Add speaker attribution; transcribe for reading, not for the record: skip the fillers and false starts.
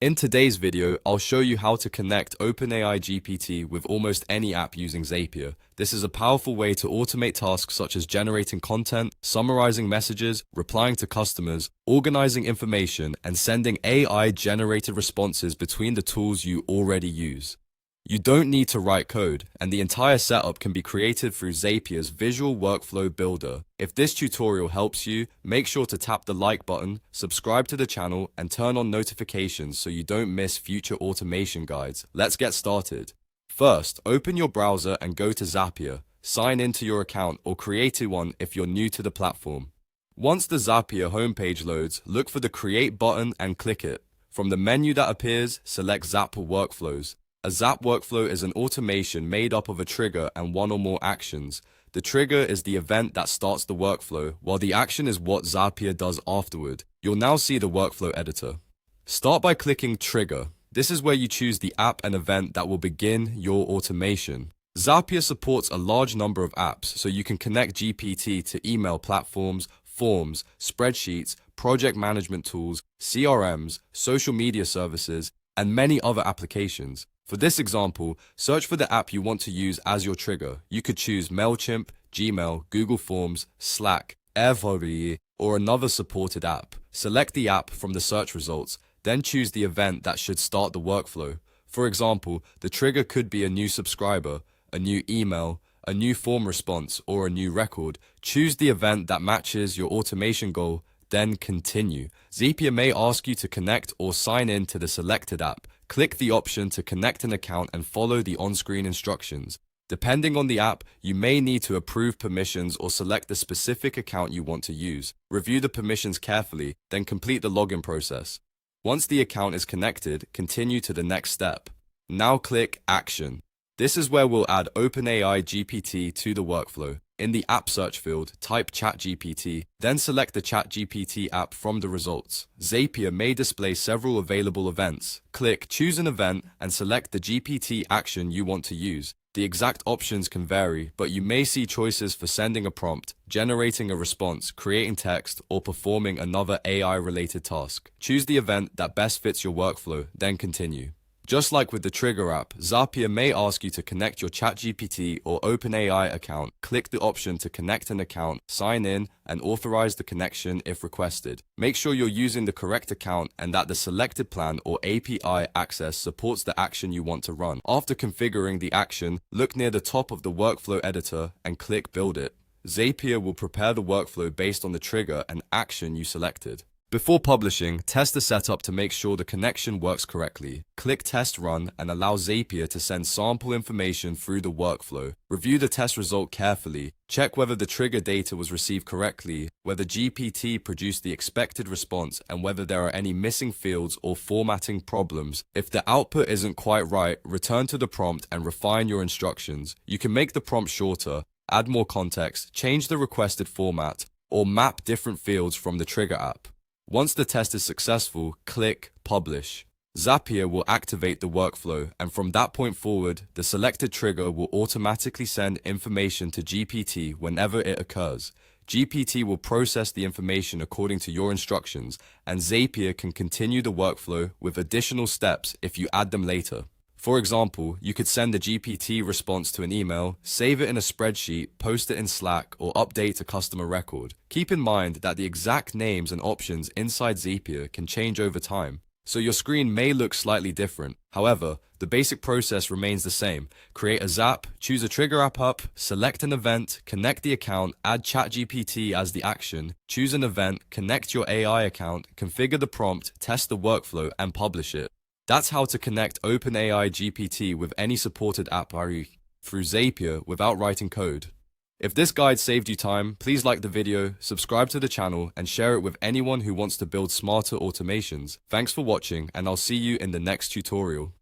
Speaker 1: In today's video, I'll show you how to connect OpenAI GPT with almost any app using Zapier. This is a powerful way to automate tasks such as generating content, summarizing messages, replying to customers, organizing information, and sending AI-generated responses between the tools you already use. You don't need to write code, and the entire setup can be created through Zapier's Visual Workflow Builder. If this tutorial helps you, make sure to tap the like button, subscribe to the channel, and turn on notifications so you don't miss future automation guides. Let's get started. First, open your browser and go to Zapier. Sign into your account or create one if you're new to the platform. Once the Zapier homepage loads, look for the Create button and click it. From the menu that appears, select Zap Workflows. A Zap workflow is an automation made up of a trigger and one or more actions. The trigger is the event that starts the workflow, while the action is what Zapier does afterward. You'll now see the workflow editor. Start by clicking Trigger. This is where you choose the app and event that will begin your automation. Zapier supports a large number of apps, so you can connect GPT to email platforms, forms, spreadsheets, project management tools, CRMs, social media services, and many other applications. For this example, search for the app you want to use as your trigger. You could choose MailChimp, Gmail, Google Forms, Slack, Airvory, or another supported app. Select the app from the search results, then choose the event that should start the workflow. For example, the trigger could be a new subscriber, a new email, a new form response, or a new record. Choose the event that matches your automation goal, then continue. Zapier may ask you to connect or sign in to the selected app. Click the option to connect an account and follow the on-screen instructions. Depending on the app, you may need to approve permissions or select the specific account you want to use. Review the permissions carefully, then complete the login process. Once the account is connected, continue to the next step. Now click Action. This is where we'll add OpenAI GPT to the workflow. In the app search field, type ChatGPT, then select the ChatGPT app from the results. Zapier may display several available events. Click Choose an event and select the GPT action you want to use. The exact options can vary, but you may see choices for sending a prompt, generating a response, creating text, or performing another AI-related task. Choose the event that best fits your workflow, then continue. Just like with the Trigger app, Zapier may ask you to connect your ChatGPT or OpenAI account. Click the option to connect an account, sign in, and authorize the connection if requested. Make sure you're using the correct account and that the selected plan or API access supports the action you want to run. After configuring the action, look near the top of the workflow editor and click Build It. Zapier will prepare the workflow based on the trigger and action you selected. Before publishing, test the setup to make sure the connection works correctly. Click Test Run and allow Zapier to send sample information through the workflow. Review the test result carefully. Check whether the trigger data was received correctly, whether GPT produced the expected response, and whether there are any missing fields or formatting problems. If the output isn't quite right, return to the prompt and refine your instructions. You can make the prompt shorter, add more context, change the requested format, or map different fields from the trigger app. Once the test is successful, click Publish. Zapier will activate the workflow, and from that point forward, the selected trigger will automatically send information to GPT whenever it occurs. GPT will process the information according to your instructions, and Zapier can continue the workflow with additional steps if you add them later. For example, you could send a GPT response to an email, save it in a spreadsheet, post it in Slack, or update a customer record. Keep in mind that the exact names and options inside Zapier can change over time, so your screen may look slightly different. However, the basic process remains the same. Create a Zap, choose a Trigger app, select an event, connect the account, add ChatGPT as the action, choose an event, connect your AI account, configure the prompt, test the workflow, and publish it. That's how to connect OpenAI GPT with any supported app through Zapier without writing code. If this guide saved you time, please like the video, subscribe to the channel, and share it with anyone who wants to build smarter automations. Thanks for watching, and I'll see you in the next tutorial.